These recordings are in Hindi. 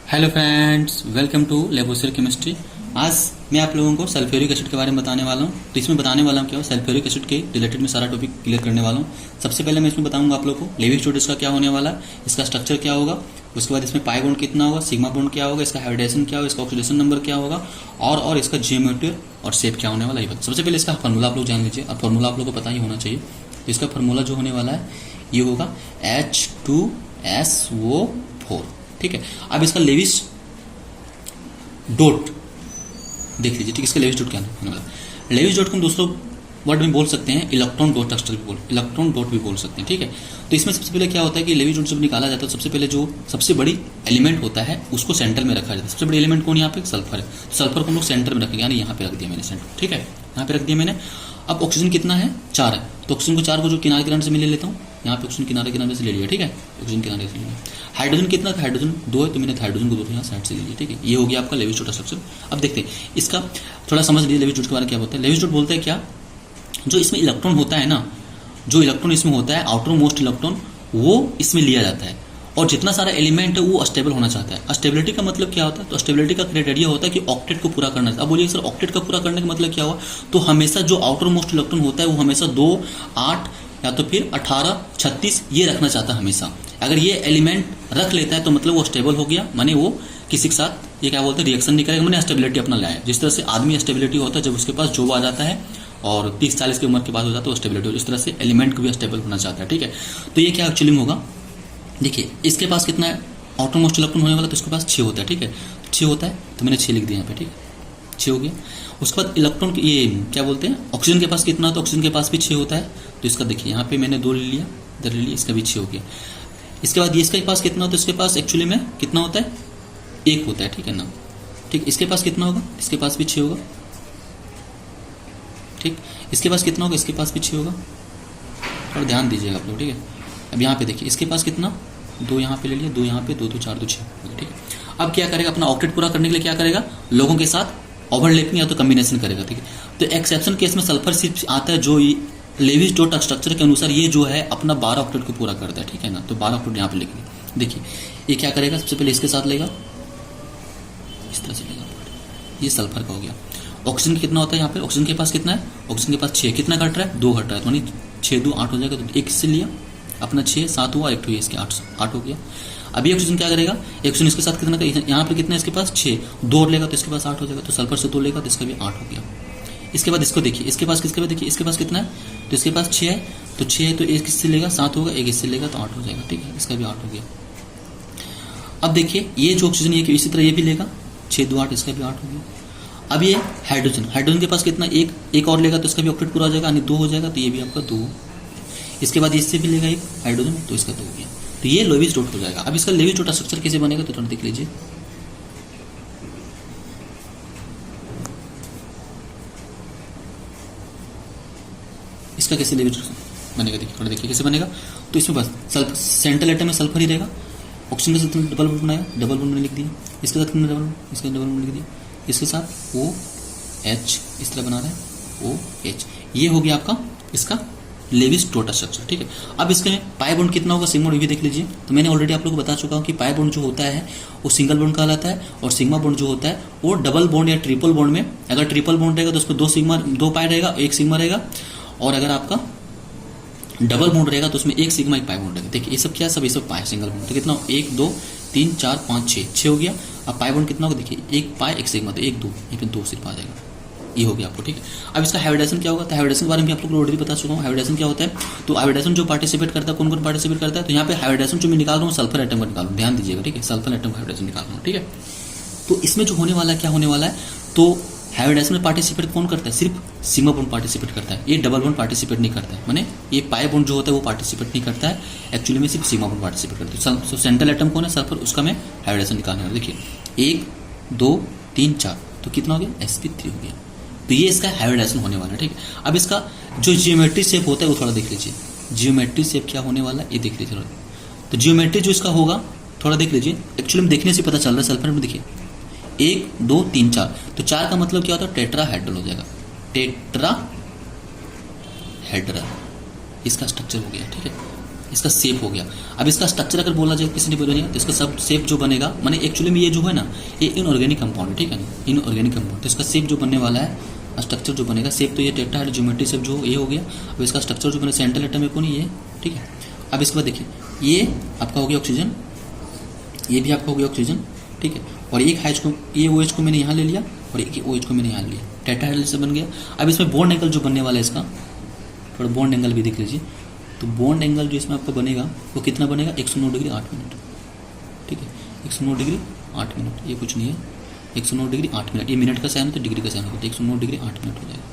Hello friends, welcome to laboratory chemistry. आज मैं आप लोगों को सल्फ्यूरिक एसिड के बारे में बताने वाला हूँ। तो इसमें बताने वाला हूँ क्या सल्फ्यूरिक एसिड के रिलेटेड में सारा टॉपिक क्लियर करने वाला हूँ। सबसे पहले मैं इसमें बताऊंगा आप लोगों को लेविस डॉट इसका क्या होने वाला है, इसका स्ट्रक्चर क्या होगा, उसके बाद इसमें पाई बॉन्ड कितना होगा, सिग्मा बॉन्ड क्या होगा, इसका हाइब्रिडेशन क्या होगा, इसका ऑक्सीडेशन नंबर क्या होगा और इसका जियोमेट्री और शेप क्या होने वाला है। सबसे पहले इसका फार्मूला आप लोग जान लीजिए और फार्मूला आप लोग को पता ही होना चाहिए। तो इसका फार्मूला जो होने वाला है ये होगा H2SO4। ठीक है। अब इसका लेविस डॉट देख लीजिए। ठीक है, इसका लेविस डॉट क्या होने वाला है। लेविस डॉट को हम दूसरों वर्ड में बोल सकते हैं इलेक्ट्रॉन डॉट इलेक्ट्रॉन डॉट भी बोल सकते हैं। ठीक है। तो इसमें सबसे पहले क्या होता है कि लेविस डॉट जब निकाला जाता है तो सबसे पहले जो सबसे बड़ी एलिमेंट होता है उसको सेंटर में रखा जाता है। सबसे बड़ी एलिमेंट कौन, यहाँ पे सल्फर है। तो सल्फर को हम लोग सेंटर में रखेंगे, यानी यहाँ पे रख दिया मैंने सेंटर। ठीक है, यहाँ पे रख दिया मैंने। अब ऑक्सीजन कितना है, 4 है। तो ऑक्सीजन को 4 को जो किनारे किनारे से मैं ले लेता हूँ, यहाँ पे ऑक्सीजन किनारे से ले लिया। ठीक है, ऑक्सीजन किनारे से ले लिया। हाइड्रोजन कितना था, हाइड्रोजन 2 है, तो मैंने हाइड्रोजन को 2 यहाँ साइड से ले लिया। ठीक है, ये हो गया आपका लेविस डॉट स्ट्रक्चर। अब देखते हैं इसका थोड़ा समझ लीजिए लेविस डॉट के बारे में क्या होता है। लेविस डॉट बोलते हैं क्या, जो इसमें इलेक्ट्रॉन होता है ना, जो इलेक्ट्रॉन इसमें होता है आउटर मोस्ट इलेक्ट्रॉन, वो इसमें लिया जाता है और जितना सारा एलिमेंट है वो स्टेबल होना चाहता है। स्टेबिलिटी का मतलब क्या होता है, तो स्टेबिलिटी का क्राइटेरिया होता है कि ऑक्टेट को पूरा करना। अब बोलिए सर ऑक्टेट का पूरा करने का मतलब क्या हुआ, तो हमेशा जो आउटर मोस्ट इलेक्ट्रॉन होता है वो हमेशा 2, 8 या तो फिर 18, 36 ये रखना चाहता है हमेशा। अगर ये एलिमेंट रख लेता है तो मतलब वो स्टेबल हो गया, माने वो किसी के साथ ये क्या बोलते हैं रिएक्शन नहीं करेगा, मैंने स्टेबिलिटी अपना लाया। जिस तरह से आदमी स्टेबिलिटी होता है जब उसके पास जॉब आ जाता है और 30-40 की उम्र के बाद हो जाता है वो स्टेबिलिटी, इस तरह से एलिमेंट को भी स्टेबल होना चाहता है। ठीक है, तो ये क्या एक्चुअली में होगा, देखिए इसके पास कितना है आउटर मोस्ट इलेक्ट्रॉन होने वाला, तो इसके पास 6 होता है। ठीक है, 6 होता है तो मैंने 6 लिख दिया यहाँ पे। ठीक है, 6 हो गया। उसके बाद इलेक्ट्रॉन ये क्या बोलते हैं ऑक्सीजन के पास कितना, तो ऑक्सीजन के पास भी 6 होता है। तो इसका देखिए यहाँ पे मैंने 2 ले लिया, इधर ले लिया, इसका भी 6 हो गया। इसके बाद ये इसके पास कितना, तो इसके पास एक्चुअली में कितना होता है, 1 होता है। ठीक है ना, ठीक। इसके पास कितना होगा, इसके पास भी 6 होगा। ठीक, इसके पास कितना होगा, इसके पास भी 6 होगा। और ध्यान दीजिएगा आप लोग। ठीक है, अब यहाँ पे देखिए इसके पास कितना, 2 यहाँ पे ले लिया, 2 यहाँ पे, 2 2 4 2 6। ठीक है, अब क्या करेगा, अपना ऑक्टेट पूरा करने के लिए क्या करेगा, लोगों के साथ ओवरलैपिंग या तो कम्बिनेशन करेगा। ठीक है, तो एक्सेप्शन केस में सल्फर सिर्फ आता है जो लेविस डॉट स्ट्रक्चर के अनुसार ये जो है अपना 12 ऑक्टेट को पूरा करता है। ठीक है ना, तो 12 ऑक्टेट यहाँ पे लिखेंगे। देखिए ये क्या करेगा, सबसे पहले इसके साथ लेगा, इस तरह से लेगा, ये सल्फर का हो गया। ऑक्सीजन कितना होता है यहाँ पे, ऑक्सीजन के पास कितना है, ऑक्सीजन के पास 6, कितना घट रहा है, 2 घट रहा है, तो यानी 6 2 8 हो जाएगा। तो 1 से लिया अपना 6 7 हुआ, 1 इसके 8 हो गया। अभी ऑक्सीजन क्या करेगा, ऑक्सीजन इसके साथ कितना, यहाँ पे कितना है इसके पास 6, 2 और लेगा तो इसके पास 8 हो जाएगा। तो सल्फर से 2 लेगा तो इसका भी 8 हो गया। इसके बाद इसको देखिए, इसके पास किसके बाद देखिए, इसके पास कितना है, तो इसके पास 6 है, तो 6 है तो 1 इससे लेगा 7 होगा, 1 इससे लेगा तो 8 हो जाएगा। ठीक है, इसका भी 8 हो गया। अब देखिए ये जो ऑक्सीजन ये इसी तरह ये भी लेगा, 6 2 8, इसका भी 8 हो गया। अब ये हाइड्रोजन के पास कितना, एक और लेगा तो इसका भी ऑक्टेट पूरा हो जाएगा, यानी 2 हो जाएगा, तो ये भी आपका 2। इसके बाद इससे भी लेगा एक हाइड्रोजन, तो इसका 2 हो गया। तो ये लेविस डॉट हो जाएगा। अब इसका लेविस डॉट स्ट्रक्चर कैसे बनेगा, तो थोड़ा देख लीजिए। इसका कैसे लेविस डॉट बनेगा, देखिए थोड़ा देखिए कैसे बनेगा। तो इसमें बस सेंट्रल एटम में सल्फर ही रहेगा, ऑक्सीजन के साथ डबल बॉन्ड बनाएगा, डबल बॉन्ड मैंने लिख दिया। इसके साथ कितने डबल, इसका डबल बॉन्ड लिख दिया। इसके साथ OH इस तरह बना रहा है, OH। ये हो गया आपका इसका लेविस डॉट स्ट्रक्चर। ठीक है, अब इसके पाई बॉन्ड कितना होगा, सिग्मा बॉन्ड भी देख लीजिए। तो मैंने ऑलरेडी आप लोगों को बता चुका हूँ कि पाई बॉन्ड जो होता है वो सिंगल बॉन्ड कहलाता है और सिग्मा बॉन्ड जो होता है वो डबल बॉन्ड या ट्रिपल बॉन्ड में। अगर ट्रिपल बॉन्ड रहेगा तो उसमें 2 पाई रहेगा, 1 सिग्मा रहेगा। और अगर आपका डबल बॉन्ड रहेगा तो उसमें 1 सिग्मा 1 पाई बॉन्ड रहेगा। देखिए ये सब क्या, सब ये सब पाई सिंगल बॉन्ड। तो कितना, 1 2 3 4 5 6 हो गया। अब पाई बॉन्ड कितना होगा, देखिए 1 पाई 1 सिग्मा, तो 1 2, ये फिर 2 सिर्फ आ जाएगा। ये हो गया आपको। ठीक है, अब इसका हाइब्रिडेशन क्या होगा, तो हाइब्रिडेशन के बारे में भी आप लोग को ऑलरेडी बता चुका हूँ। हाइब्रिडेशन क्या होता है, तो हाइब्रिडेशन जो पार्टिसिपेट करता है, कौन कौन पार्टिसिपेट करता है, तो यहाँ पे हाइब्रिडेशन जो मैं निकाल रहा हूँ सल्फर एटम का निकाल रहा हूँ, ध्यान दीजिएगा। ठीक है, सल्फर एटम का हाइब्रिडेशन निकाल रहा हूँ। ठीक है, तो इसमें जो होने वाला है, क्या होने वाला है, तो हाइब्रिडेशन में पार्टिसिपेट कौन करता है, सिर्फ सिग्मा बॉन्ड पार्टिसिपेट करता है, ये डबल बॉन्ड पार्टिसिपेट नहीं करता है। माने ये पाई बॉन्ड जो होता है वो पार्टिसिपेट नहीं करता है, एक्चुअली में सिर्फ सिग्मा बॉन्ड पार्टिसिपेट करता है। तो सेंट्रल एटम कौन है, सल्फर, उसका मैं हाइब्रिडेशन निकालने वाला। देखिए 1 2 3 4, तो कितना हो गया, sp3 हो गया। तो ये इसका हाइब्रिडेशन होने वाला है। ठीक है, अब इसका जो जियोमेट्री शेप होता है वो थोड़ा देख लीजिए। जियोमेट्री शेप क्या होने वाला है ये देख लीजिए। तो जियोमेट्री जो इसका होगा थोड़ा देख लीजिए। एक्चुअली में देखने से पता चल रहा है सल्फर में, देखिए 1 2 3 4, तो 4 का मतलब क्या होता है, टेट्राहेड्रल हो जाएगा, टेट्राहेड्रल इसका स्ट्रक्चर हो गया। ठीक है, इसका शेप हो गया। अब इसका स्ट्रक्चर अगर बोला जाए किसी ने बोला नहीं तो इसका सब शेप जो बनेगा, माने एक्चुअली में ये जो है ना ये इनऑर्गेनिक कंपाउंड है, ठीक है ना, इनऑर्गेनिक कंपाउंड। तो इसका शेप जो बनने वाला है, स्ट्रक्चर जो बनेगा, शेप तो ये टेट्राहेड्रल ज्योमेट्री शेप जो ये हो गया। अब इसका स्ट्रक्चर जो बने सेंट्रल एटम है कौन, ये, ठीक है। अब इसके बाद देखिए ये आपका हो गया ऑक्सीजन, ये भी आपका हो गया ऑक्सीजन, ठीक है। और एक हाइच को, ये OH को मैंने यहाँ ले लिया और एक OH को मैंने यहाँ लिया, टेट्राहेड्रल से बन गया। अब इसमें बॉन्ड एंगल जो बनने वाला है इसका, थोड़ा बॉन्ड एंगल भी देख लीजिए। तो बॉन्ड एंगल जो इसमें आपका बनेगा वो कितना बनेगा, 109 डिग्री 8 मिनट, ठीक है, 109 डिग्री 8 मिनट, ये कुछ नहीं है, 109 डिग्री 8 मिनट, ये मिनट का साइन तो डिग्री का साइन होता है, 109 डिग्री 8 मिनट हो जाएगा।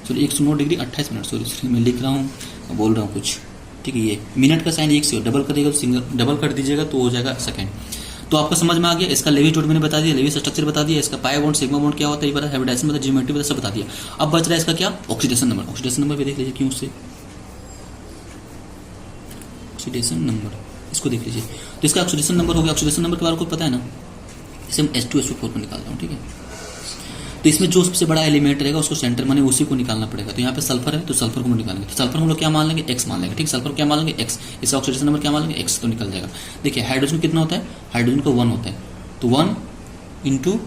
सॉरी 109 डिग्री 28 मिनट, सॉरी मैं लिख रहा हूँ, बोल रहा हूँ कुछ, ठीक है। ये मिनट का साइन एक से डबल कर देगा तो सिंगल, डबल कर दीजिएगा तो हो जाएगा सेकंड। तो आपको समझ में आ गया। इसका लेविस डॉट मैंने बता दिया, लेविस स्ट्रक्चर बता दिया, इसका पाई बॉन्ड सिग्मा बॉन्ड क्या होता है ये बता, हाइब्रिडाइजेशन बता, ज्योमेट्री बता, सब बता दिया। अब बच रहा है इसका क्या, ऑक्सीडेशन नंबर। ऑक्सीडेशन नंबर भी देख लीजिए क्यों से, ऑक्सीडेशन नंबर इसको देख लीजिए। तो इसका ऑक्सीडेशन नंबर हो गया। ऑक्सीडेशन नंबर के बारे में आपको पता है ना, इसे हम H2SO4 पर निकालता हूँ, ठीक है। तो इसमें जो सबसे बड़ा एलिमेंट रहेगा उसको सेंटर माने उसी को निकालना पड़ेगा। तो यहाँ पे सल्फर है तो सल्फर को हम निकालेंगे, तो सल्फर हम लोग क्या मान लेंगे, X मान लेंगे, ठीक। सल्फर क्या मान लेंगे, X। इसका ऑक्सीडेशन नंबर क्या मान लेंगे, X, तो निकल जाएगा। देखिए हाइड्रोजन कितना होता है, हाइड्रोजन का 1 होता है, तो 1 ×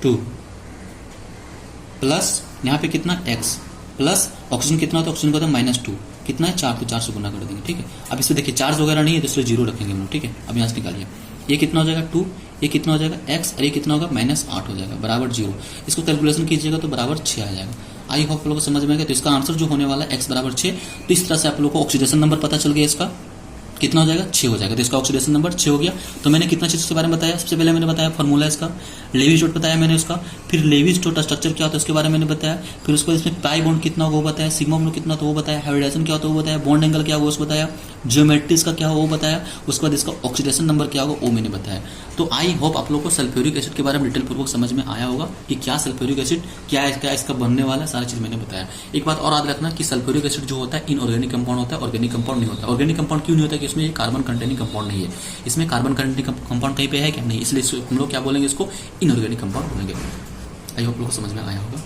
2 प्लस यहाँ पे कितना X प्लस ऑक्सीजन कितना होता है, ऑक्सीजन का होता है -2, कितना है 4, तो 4 से गुना कर देंगे, ठीक है। अब इसमें देखिए चार्ज वगैरह नहीं है तो इसलिए 0 रखेंगे हम लोग, ठीक है। अब यहाँ से निकालिए, ये कितना हो जाएगा 2, ये कितना हो जाएगा X, और ये कितना होगा -8 हो जाएगा, बराबर 0। इसको कैलकुलेशन कीजिएगा तो बराबर 6 आ जाएगा। आई होप आप लोगों को समझ में आ गया। तो इसका आंसर जो होने वाला है X बराबर 6। तो इस तरह से आप लोग को ऑक्सीडेशन नंबर पता चल गया, इसका कितना हो जाएगा 6 हो जाएगा। तो इसका ऑक्सीडेशन नंबर 6 हो गया। तो मैंने कितना चीज़ के बारे में बताया, सबसे पहले मैंने बताया फॉर्मूला इसका, लेविस डॉट बताया मैंने उसका, फिर लेविस डॉट स्ट्रक्चर क्या होता है उसके बारे में मैंने बताया, फिर उसको इसमें पाई बॉन्ड कितना होगा वो बताया, सिग्मा बॉन्ड कितना तो वो बताया, हाइब्रिडाइजेशन क्या होता है वो बताया, बॉन्ड एंगल क्या होगा उसको बताया, ज्योमेट्री इसका क्या होगा वो बताया, उसके बाद इसका ऑक्सीडेशन नंबर क्या होगा वो मैंने बताया। तो आई होप आप लोग को सल्फ्यूरिक एसिड के बारे में डिटेल पूर्वक समझ में आया होगा कि क्या सल्फ्यूरिक एसिड क्या है, क्या इसका बनने वाला है, सारी चीज मैंने बताया। एक बात और याद रखना कि सल्फ्यूरिक एसिड जो होता है इनऑर्गेनिक कंपाउंड होता है, ऑर्गेनिक कंपाउंड नहीं होता। ऑर्गेनिक कंपाउंड क्यों नहीं होता, कि इसमें ये कार्बन कंटेनिंग कंपाउंड नहीं है, इसमें कार्बन कंटेनिंग कंपाउंड कहीं पे है क्या, नहीं, इसलिए हम लोग क्या बोलेंगे, इसको इनऑर्गेनिक कंपाउंड बोलेंगे। आई होप लोग को समझ में आया होगा।